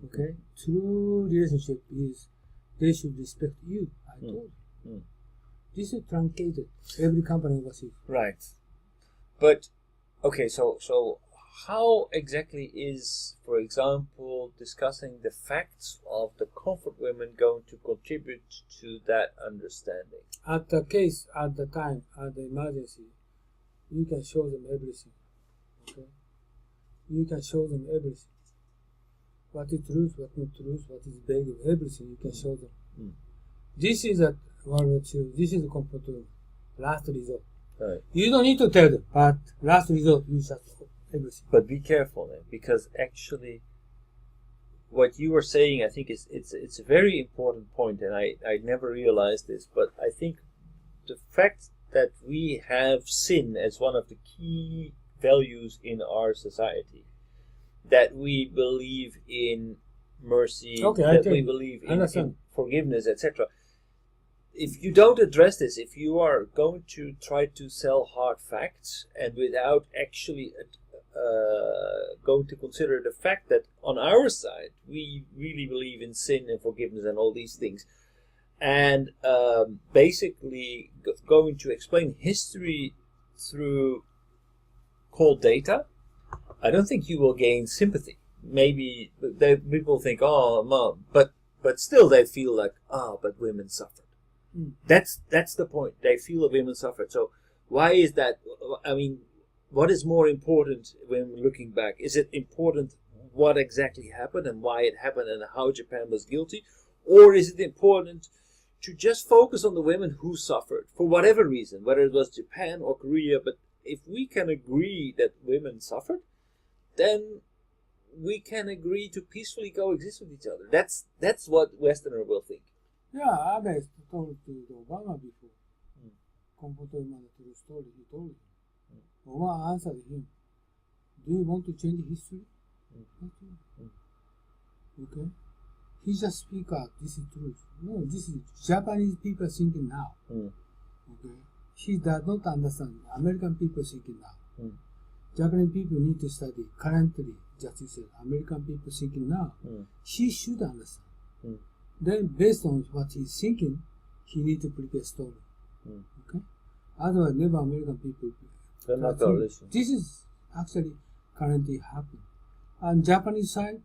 Okay, true relationship is they should respect you. I told you. This is truncated. Every company overseas. Right. But okay, so how exactly is, for example, discussing the facts of the comfort women going to contribute to that understanding? At the case, at the time, at the emergency, you can show them everything. Okay? You can show them everything. What is truth, what not truth, what is bad, everything you can show them. This is a World War II. This is a comfort woman. Last resort. Right. You don't need to tell them, but last resort, you just everything. But be careful then, because actually, what you were saying, I think it's a very important point, and I never realized this, but I think the fact that we have sin as one of the key values in our society, that we believe in mercy, that we believe in forgiveness, etc. If you don't address this, if you are going to try to sell hard facts and without actually going to consider the fact that on our side we really believe in sin and forgiveness and all these things, and basically going to explain history through cold data, I don't think you will gain sympathy. Maybe people think, oh, Mom, but still they feel like, but women suffered. That's the point. They feel that women suffered. So why is that? I mean, what is more important when looking back? Is it important what exactly happened and why it happened and how Japan was guilty? Or is it important to just focus on the women who suffered for whatever reason, whether it was Japan or Korea? But if we can agree that women suffered, then we can agree to peacefully coexist with each other. That's what Westerner will think. Yeah, Abe told to Obama before. Comfortable man true story, he told him. Obama answered him, do you want to change history? Okay. He just speak out, this is truth. No, this is Japanese people thinking now. Okay. He does not understand American people thinking now. Japanese people need to study currently, just you said, American people thinking now. He should understand. Then, based on what he's thinking, he needs to prepare story. Okay? Otherwise, never American people. They're not going to listen. This is actually currently happening. On Japanese side,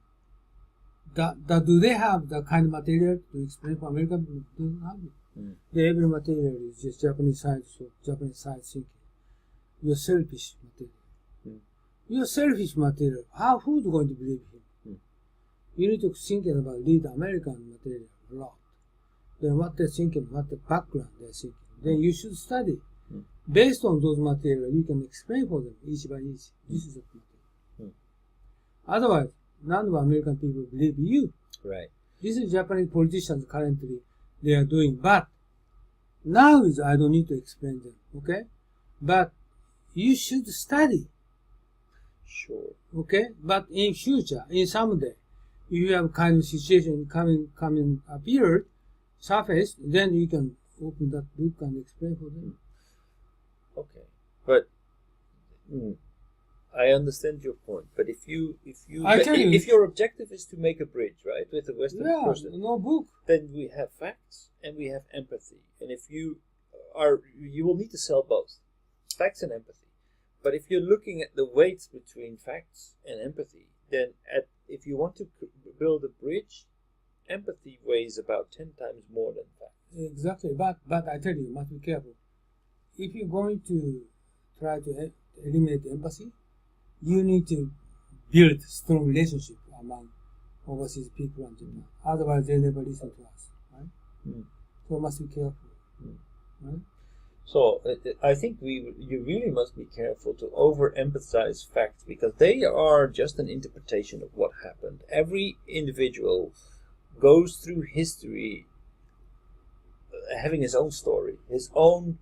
do they have the kind of material to explain for American people? They don't have it. Every material is just Japanese side, so Japanese side thinking. You're selfish material. You're selfish material. Who's going to believe him? You need to think about read American material a lot. Then what they're thinking, what the background they're thinking. Then you should study. Based on those material, you can explain for them each by each. This is a material. Otherwise, none of American people believe you. Right. This is Japanese politicians currently they are doing. But now is I don't need to explain them. Okay? But you should study. Sure. Okay? But in future, in someday, if you have kind of situation coming appeared, surface, then you can open that book and explain for them. Okay. But I understand your point. But if your objective is to make a bridge, right, with a Western person, no book, then we have facts and we have empathy. And if you will need to sell both, facts and empathy. But if you're looking at the weights between facts and empathy, then if you want to build a bridge, empathy weighs about 10 times more than facts. Exactly. But I tell you, must be careful. If you're going to try to eliminate empathy, you need to build strong relationship among overseas people and Japan. Otherwise, they never listen to us, right? So must be careful, right? So I think you really must be careful to overemphasize facts, because they are just an interpretation of what happened. Every individual goes through history having his own story, his own,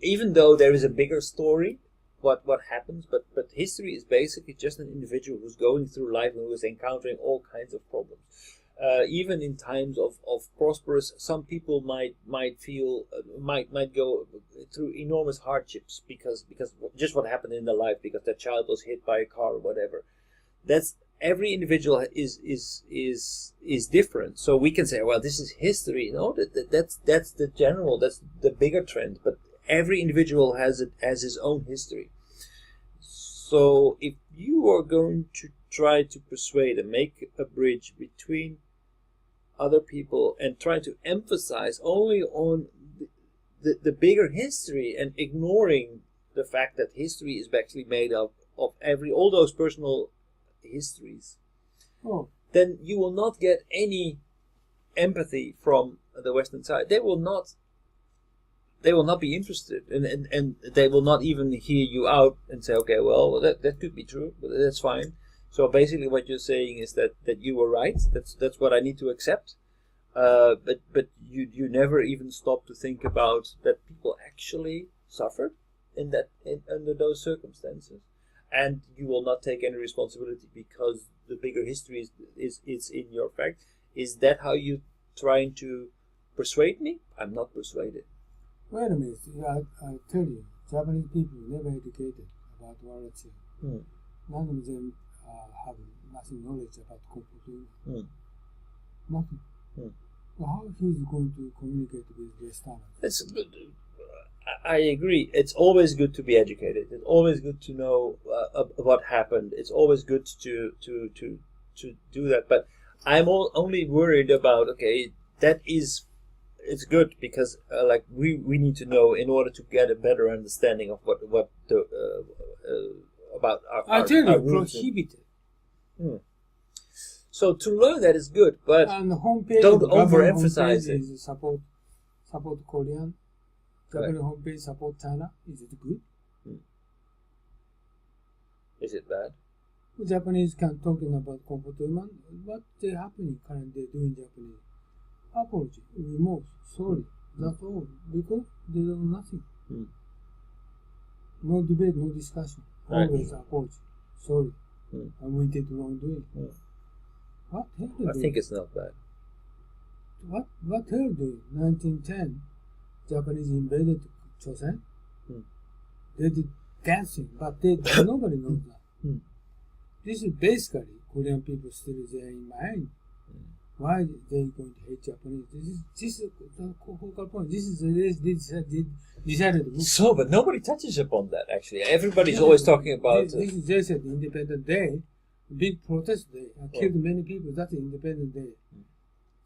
even though there is a bigger story, what happens, but history is basically just an individual who's going through life and who is encountering all kinds of problems. Even in times of prosperous, some people might go through enormous hardships because just what happened in their life, because their child was hit by a car or whatever. That's every individual is different. So we can say, well, this is history. No, that's the general, that's the bigger trend. But every individual has his own history. So if you are going to try to persuade and make a bridge between other people and try to emphasize only on the bigger history and ignoring the fact that history is actually made up of all those personal histories, then you will not get any empathy from the Western side. They will not be interested, and they will not even hear you out and say, okay, well, that could be true, but that's fine. So basically what you're saying is that you were right. That's what I need to accept. But you never even stop to think about that people actually suffered under those circumstances, and you will not take any responsibility because the bigger history is in your fact. Is that how you trying to persuade me? I'm not persuaded. Wait a minute. I tell you, Japanese people never educated about World War II. None of them have nothing knowledge about computing. Nothing. So how he's going to communicate with Westerners? I agree. It's always good to be educated. It's always good to know what happened. It's always good to do that. But I'm only worried about, okay, it's good because like we need to know in order to get a better understanding of what about our I tell our you, prohibited. So to learn that is good, but And the homepage, don't the government overemphasize homepage it. Is support Korean. Japanese homepage support China. Is it good? Is it bad? The Japanese can talking about computerman. What they happening currently doing Japanese? Apology, remorse, sorry. That's all. Because they don't know nothing. No debate, no discussion. Right. Always apology, sorry. And we did wrongdoing. What hell do I think it's not bad. What hell do 1910 Japanese invaded Chosen? They did dancing, but nobody knows that. This is basically Korean people still there in mind. Why are they going to hate Japanese? This is the focal point. This is they decided. So, but nobody touches upon that actually. Everybody's always talking about. This is just an Independent Day, big protest day, and killed many people. That's Independent Day.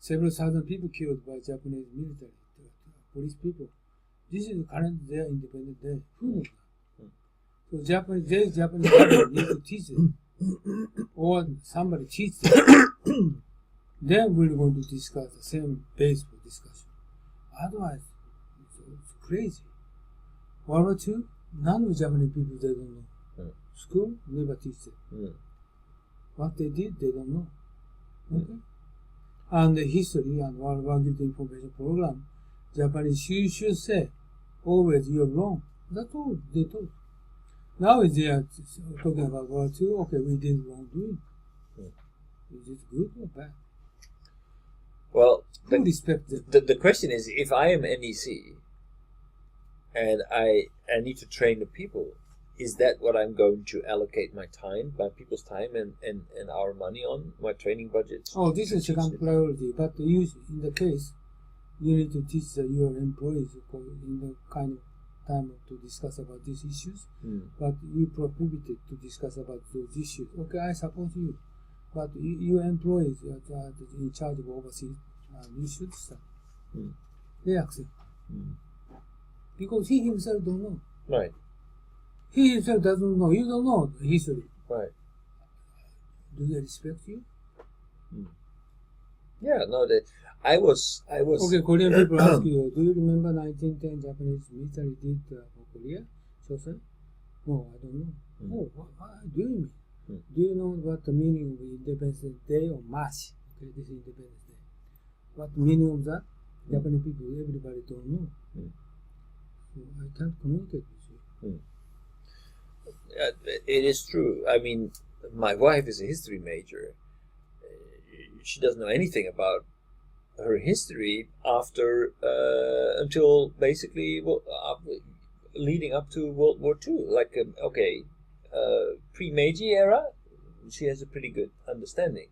Several thousand people killed by Japanese military, police people. This is current their Independent Day. Who knows that? So Japanese government need to teach them, or somebody teach them. Then we're going to discuss the same base for discussion. Otherwise, it's crazy. World War II, none of Japanese people, they don't know. School never teach them. What they did, they don't know. Okay? And the history and World War II information program, Japanese should say, always you're wrong. That's all they taught. Now they are talking about World War II, okay, we did wrongdoing. Is it good or bad? Well, Who respect them? the question is, if I am NEC and I need to train the people, is that what I'm going to allocate my people's time and our money on, my training budget? Oh, this is second priority, but in the case, you need to teach your employees in the kind of time to discuss about these issues, but you prohibited to discuss about those issues. Okay, I support you, but your employees are in charge of overseas, you should start. They accept. Because he himself don't know. Right. He himself doesn't know. You don't know the history. Right. Do they respect you? Yeah, no, I was. Okay, Korean people ask you, do you remember 1910 Japanese military did for Korea? Chosen? No, I don't know. Oh, what do you mean? Do you know what the meaning of Independence Day or March? Okay, this is Independence Day. What the meaning of that? Japanese people, everybody don't know. So I can't communicate with you. It is true. I mean, my wife is a history major. She doesn't know anything about her history until basically leading up to World War II. Like, pre-Meiji era, she has a pretty good understanding.